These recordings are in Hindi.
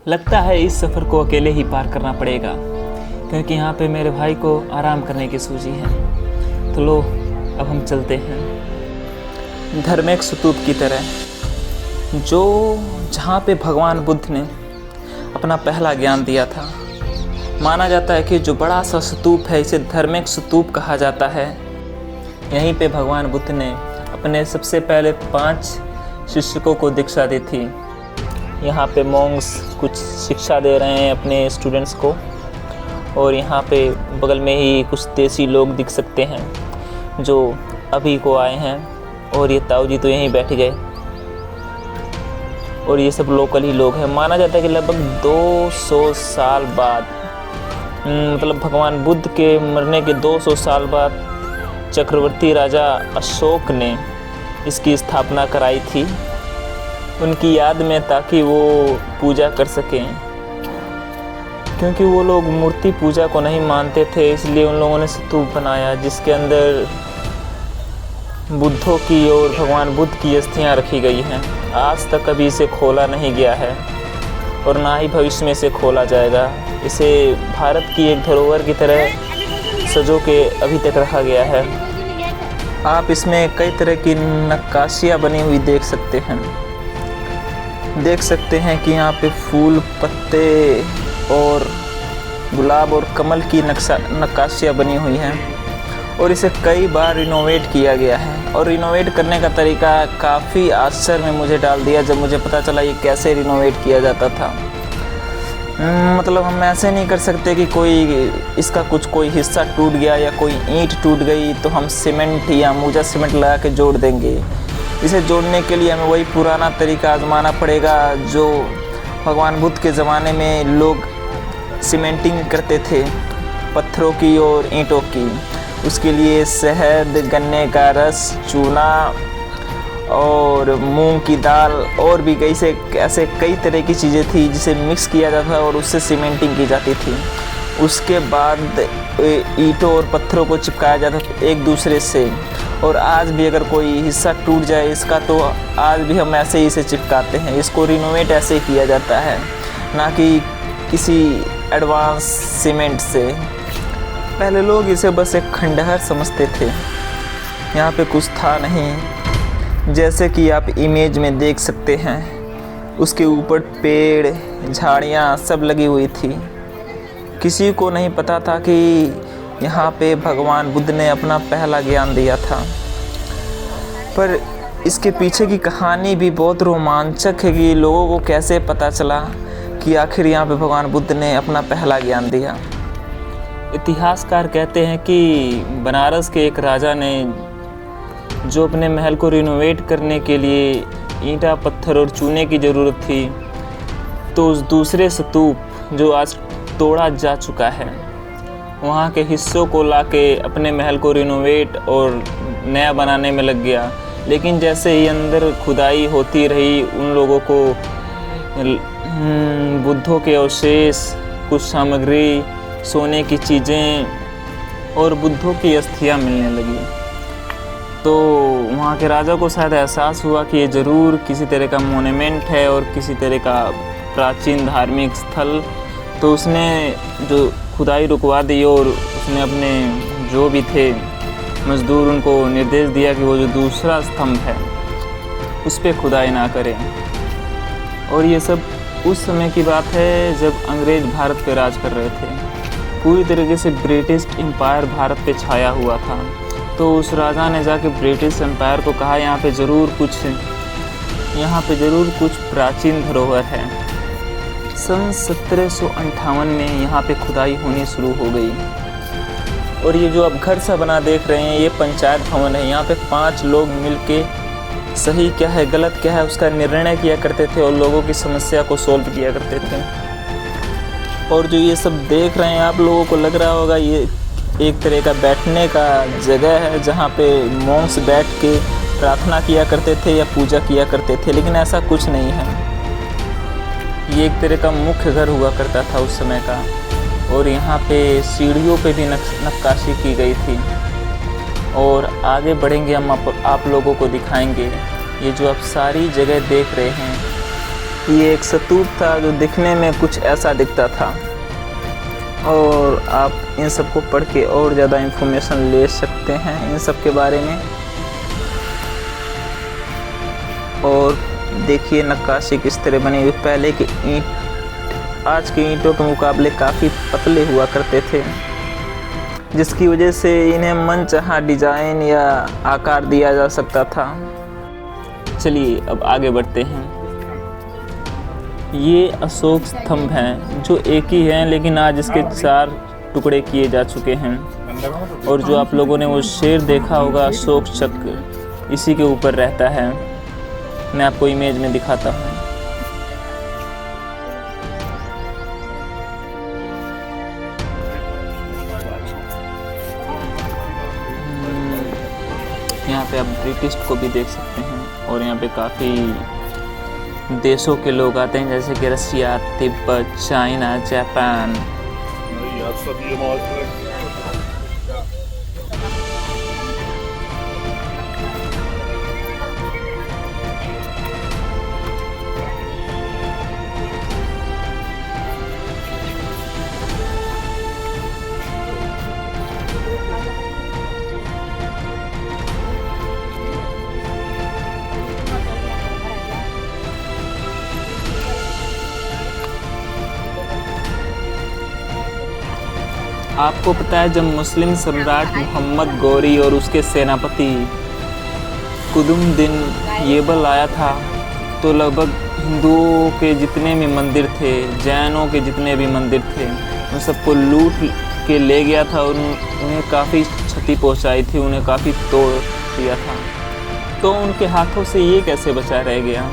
लगता है इस सफ़र को अकेले ही पार करना पड़ेगा, क्योंकि यहाँ पे मेरे भाई को आराम करने की सूझी है। तो लो अब हम चलते हैं धार्मिक स्तूप की तरह, जो जहाँ पे भगवान बुद्ध ने अपना पहला ज्ञान दिया था। माना जाता है कि जो बड़ा सा स्तूप है इसे धार्मिक स्तूप कहा जाता है। यहीं पे भगवान बुद्ध ने अपने सबसे पहले 5 शिक्षकों को दीक्षा दी थी। यहाँ पे मॉन्क्स कुछ शिक्षा दे रहे हैं अपने स्टूडेंट्स को, और यहाँ पे बगल में ही कुछ देसी लोग दिख सकते हैं जो अभी को आए हैं, और ये ताऊ जी तो यहीं बैठ गए, और ये सब लोकल ही लोग हैं। माना जाता है कि लगभग 200 साल बाद, मतलब भगवान बुद्ध के मरने के 200 साल बाद चक्रवर्ती राजा अशोक ने इसकी स्थापना कराई थी उनकी याद में, ताकि वो पूजा कर सकें। क्योंकि वो लोग मूर्ति पूजा को नहीं मानते थे, इसलिए उन लोगों ने स्तूप बनाया जिसके अंदर बुद्धों की और भगवान बुद्ध की अस्थियां रखी गई हैं। आज तक कभी इसे खोला नहीं गया है और ना ही भविष्य में इसे खोला जाएगा। इसे भारत की एक धरोहर की तरह सजो के अभी तक रखा गया है। आप इसमें कई तरह की नक्काशियाँ बनी हुई देख सकते हैं। देख सकते हैं कि यहाँ पे फूल, पत्ते और गुलाब और कमल की नक्काशियाँ बनी हुई हैं, और इसे कई बार रिनोवेट किया गया है। और रिनोवेट करने का तरीका काफ़ी आश्चर्य में मुझे डाल दिया जब मुझे पता चला ये कैसे रिनोवेट किया जाता था। मतलब हम ऐसे नहीं कर सकते कि इसका कोई हिस्सा टूट गया या कोई ईंट टूट गई तो हम सीमेंट या अम्बुजा सीमेंट लगा के जोड़ देंगे। इसे जोड़ने के लिए हमें वही पुराना तरीका आजमाना पड़ेगा जो भगवान बुद्ध के ज़माने में लोग सीमेंटिंग करते थे, पत्थरों की और ईंटों की। उसके लिए शहद, गन्ने का रस, चूना और मूंग की दाल और भी ऐसे कई तरह की चीज़ें थी जिसे मिक्स किया जाता था और उससे सीमेंटिंग की जाती थी। उसके बाद ईंटों और पत्थरों को चिपकाया जाता था एक दूसरे से, और आज भी अगर कोई हिस्सा टूट जाए इसका तो आज भी हम ऐसे ही इसे चिपकाते हैं। इसको रिनोवेट ऐसे ही किया जाता है, ना कि किसी एडवांस सीमेंट से। पहले लोग इसे बस एक खंडहर समझते थे, यहाँ पे कुछ था नहीं। जैसे कि आप इमेज में देख सकते हैं, उसके ऊपर पेड़, झाड़ियाँ सब लगी हुई थी। किसी को नहीं पता था कि यहाँ पे भगवान बुद्ध ने अपना पहला ज्ञान दिया था। पर इसके पीछे की कहानी भी बहुत रोमांचक है कि लोगों को कैसे पता चला कि आखिर यहाँ पे भगवान बुद्ध ने अपना पहला ज्ञान दिया। इतिहासकार कहते हैं कि बनारस के एक राजा ने जो अपने महल को रिनोवेट करने के लिए ईंटा, पत्थर और चूने की ज़रूरत थी, तो उस दूसरे स्तूप जो आज तोड़ा जा चुका है वहाँ के हिस्सों को लाके अपने महल को रिनोवेट और नया बनाने में लग गया। लेकिन जैसे ही अंदर खुदाई होती रही, उन लोगों को बुद्धों के अवशेष, कुछ सामग्री, सोने की चीज़ें और बुद्धों की अस्थियाँ मिलने लगी। तो वहाँ के राजा को शायद एहसास हुआ कि ये ज़रूर किसी तरह का मोन्यूमेंट है और किसी तरह का प्राचीन धार्मिक स्थल। तो उसने जो खुदाई रुकवा दी और उसने अपने जो भी थे मज़दूर उनको निर्देश दिया कि वो जो दूसरा स्तंभ है उस पर खुदाई ना करें। और ये सब उस समय की बात है जब अंग्रेज़ भारत पे राज कर रहे थे। पूरी तरीके से ब्रिटिश एम्पायर भारत पे छाया हुआ था। तो उस राजा ने जाके ब्रिटिश एम्पायर को कहा यहाँ पे ज़रूर कुछ प्राचीन धरोहर है। सन 1758 में यहाँ पे खुदाई होनी शुरू हो गई, और ये जो आप घर सा बना देख रहे हैं ये पंचायत भवन है। यहाँ पे 5 लोग मिलके सही क्या है गलत क्या है उसका निर्णय किया करते थे और लोगों की समस्या को सोल्व किया करते थे। और जो ये सब देख रहे हैं आप लोगों को लग रहा होगा ये एक तरह का बैठने का जगह है जहाँ पे मॉन्क्स बैठ के प्रार्थना किया करते थे या पूजा किया करते थे, लेकिन ऐसा कुछ नहीं है। ये एक तरह का मुख्य घर हुआ करता था उस समय का, और यहाँ पे सीढ़ियों पे भी नक्काशी की गई थी। और आगे बढ़ेंगे हम आप लोगों को दिखाएंगे ये जो आप सारी जगह देख रहे हैं ये एक स्तूप था जो दिखने में कुछ ऐसा दिखता था। और आप इन सब को पढ़ के और ज़्यादा इन्फॉर्मेशन ले सकते हैं इन सब के बारे में। और देखिए नक्काशी किस तरह बनी हुई। पहले के ईंट आज के ईंटों के मुकाबले काफ़ी पतले हुआ करते थे, जिसकी वजह से इन्हें मनचाहा डिज़ाइन या आकार दिया जा सकता था। चलिए अब आगे बढ़ते हैं। ये अशोक स्तंभ हैं जो एक ही हैं, लेकिन आज इसके 4 टुकड़े किए जा चुके हैं। और जो आप लोगों ने वो शेर देखा होगा अशोक चक्र, इसी के ऊपर रहता है। मैं आपको इमेज में दिखाता हूँ। यहाँ पे आप ब्रिटिश को भी देख सकते हैं। और यहाँ पे काफ़ी देशों के लोग आते हैं, जैसे कि रसिया, तिब्बत, चाइना, जापान। आपको पता है जब मुस्लिम सम्राट मोहम्मद गौरी और उसके सेनापति कुतुबुद्दीन ऐबक आया था, तो लगभग हिंदुओं के जितने भी मंदिर थे, जैनों के जितने भी मंदिर थे, उन सबको लूट के ले गया था और उन्हें काफ़ी क्षति पहुंचाई थी, उन्हें काफ़ी तोड़ दिया था। तो उनके हाथों से ये कैसे बचा रह गया?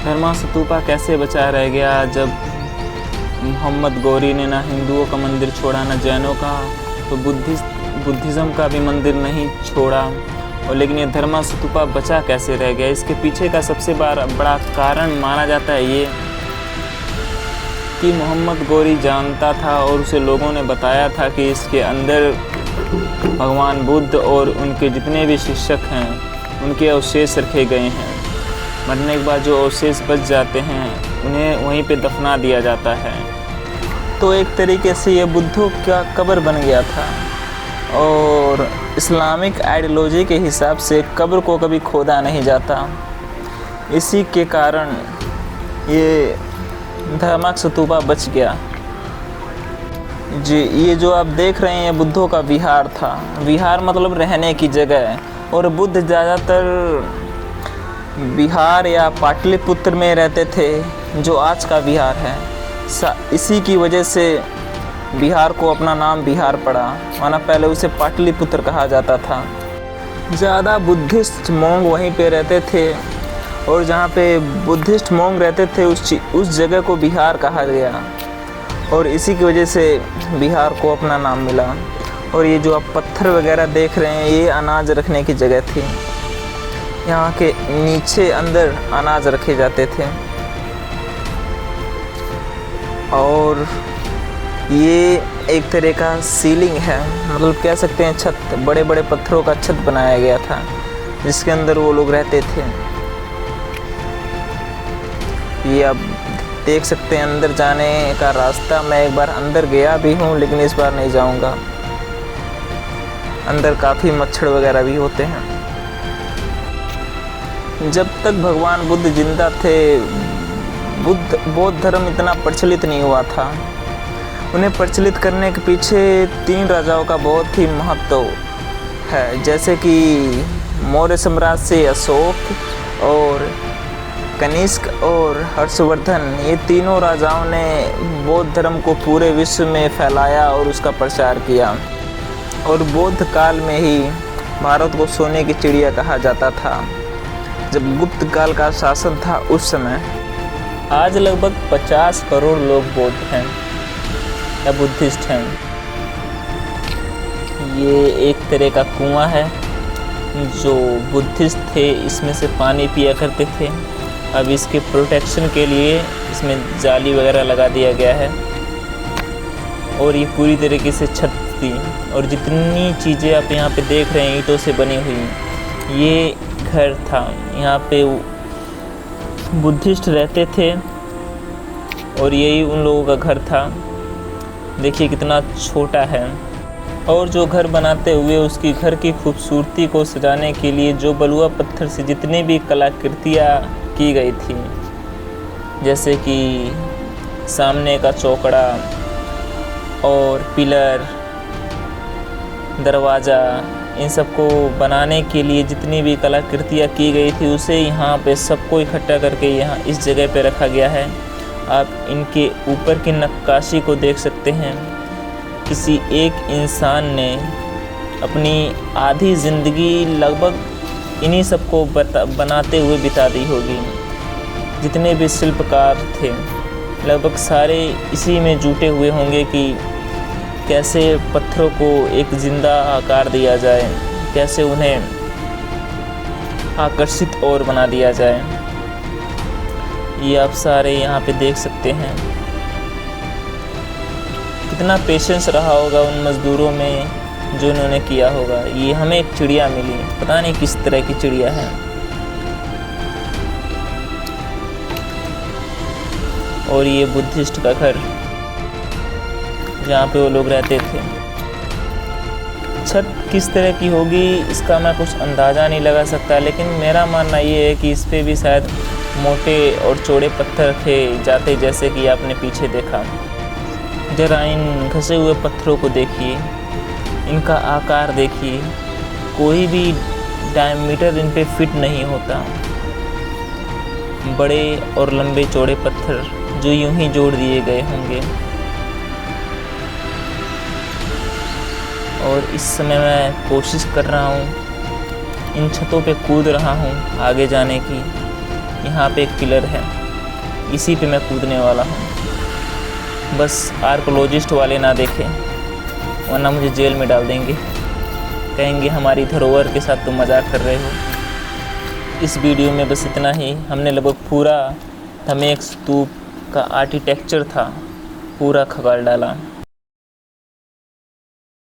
धर्मा स्तूपा कैसे बचा रह गया जब मोहम्मद गौरी ने ना हिंदुओं का मंदिर छोड़ा, ना जैनों का, तो बुद्धिज़्म का भी मंदिर नहीं छोड़ा। और लेकिन ये धर्मा स्तूपा बचा कैसे रह गया? इसके पीछे का सबसे बड़ा कारण माना जाता है ये कि मोहम्मद गौरी जानता था और उसे लोगों ने बताया था कि इसके अंदर भगवान बुद्ध और उनके जितने भी शिक्षक हैं उनके अवशेष रखे गए हैं। मरने के बाद जो अवशेष बच जाते हैं उन्हें वहीं पे दफना दिया जाता है। तो एक तरीके से ये बुद्धों का कब्र बन गया था। और इस्लामिक आइडियोलॉजी के हिसाब से कब्र को कभी खोदा नहीं जाता, इसी के कारण ये धर्मा स्तूपा बच गया। जी, ये जो आप देख रहे हैं ये बुद्धों का विहार था। विहार मतलब रहने की जगह है। और बुद्ध ज़्यादातर बिहार या पाटलिपुत्र में रहते थे, जो आज का बिहार है। इसी की वजह से बिहार को अपना नाम बिहार पड़ा, वरना पहले उसे पाटलिपुत्र कहा जाता था। ज़्यादा बुद्धिस्ट मोंग वहीं पे रहते थे, और जहाँ पे बुद्धिस्ट मोंग रहते थे उस जगह को बिहार कहा गया, और इसी की वजह से बिहार को अपना नाम मिला। और ये जो आप पत्थर वगैरह देख रहे हैं ये अनाज रखने की जगह थी। यहाँ के नीचे अंदर अनाज रखे जाते थे। और ये एक तरह का सीलिंग है, मतलब कह सकते हैं छत, बड़े बड़े पत्थरों का छत बनाया गया था जिसके अंदर वो लोग रहते थे। ये आप देख सकते हैं अंदर जाने का रास्ता। मैं एक बार अंदर गया भी हूँ, लेकिन इस बार नहीं जाऊँगा। अंदर काफ़ी मच्छर वगैरह भी होते हैं। जब तक भगवान बुद्ध जिंदा थे, बौद्ध धर्म इतना प्रचलित नहीं हुआ था। उन्हें प्रचलित करने के पीछे 3 राजाओं का बहुत ही महत्व है, जैसे कि मौर्य साम्राज्य से अशोक और कनिष्क और हर्षवर्धन। ये तीनों राजाओं ने बौद्ध धर्म को पूरे विश्व में फैलाया और उसका प्रचार किया। और बौद्ध काल में ही भारत को सोने की चिड़िया कहा जाता था, जब गुप्त काल का शासन था उस समय। आज लगभग 50 करोड़ लोग बौद्ध हैं या बुद्धिस्ट हैं। ये एक तरह का कुआं है, जो बुद्धिस्ट थे इसमें से पानी पिया करते थे। अब इसके प्रोटेक्शन के लिए इसमें जाली वगैरह लगा दिया गया है। और ये पूरी तरीके से छत थी, और जितनी चीज़ें आप यहाँ पे देख रहे हैं ईंटों से बनी हुई, ये घर था। यहाँ पे बुद्धिस्ट रहते थे और यही उन लोगों का घर था। देखिए कितना छोटा है। और जो घर बनाते हुए उसकी घर की खूबसूरती को सजाने के लिए जो बलुआ पत्थर से जितनी भी कलाकृतियाँ की गई थी, जैसे कि सामने का चौकड़ा और पिलर, दरवाज़ा, इन सबको बनाने के लिए जितनी भी कलाकृतियाँ की गई थी उसे यहाँ पे सबको इकट्ठा करके यहाँ इस जगह पे रखा गया है। आप इनके ऊपर की नक्काशी को देख सकते हैं। किसी एक इंसान ने अपनी आधी ज़िंदगी लगभग इन्हीं सबको बनाते हुए बिता दी होगी। जितने भी शिल्पकार थे लगभग सारे इसी में जुटे हुए होंगे कि कैसे पत्थरों को एक ज़िंदा आकार दिया जाए, कैसे उन्हें आकर्षित और बना दिया जाए। ये आप सारे यहाँ पे देख सकते हैं। कितना पेशेंस रहा होगा उन मज़दूरों में जो इन्होंने किया होगा। ये हमें एक चिड़िया मिली, पता नहीं किस तरह की चिड़िया है। और ये बुद्धिस्ट का घर जहाँ पे वो लोग रहते थे। छत किस तरह की होगी इसका मैं कुछ अंदाज़ा नहीं लगा सकता, लेकिन मेरा मानना ये है कि इस पे भी शायद मोटे और चौड़े पत्थर रखे जाते, जैसे कि आपने पीछे देखा। जरा इन घसे हुए पत्थरों को देखिए, इनका आकार देखिए, कोई भी डायमीटर इन पे फिट नहीं होता। बड़े और लंबे चौड़े पत्थर जो यूं ही जोड़ दिए गए होंगे। और इस समय मैं कोशिश कर रहा हूँ, इन छतों पे कूद रहा हूँ आगे जाने की। यहाँ पे एक पिलर है, इसी पे मैं कूदने वाला हूँ। बस आर्कोलॉजिस्ट वाले ना देखें, वरना मुझे जेल में डाल देंगे। कहेंगे हमारी धरोहर के साथ तुम मजाक कर रहे हो। इस वीडियो में बस इतना ही। हमने लगभग पूरा धमेक स्तूप का आर्किटेक्चर था पूरा खगाल डाला।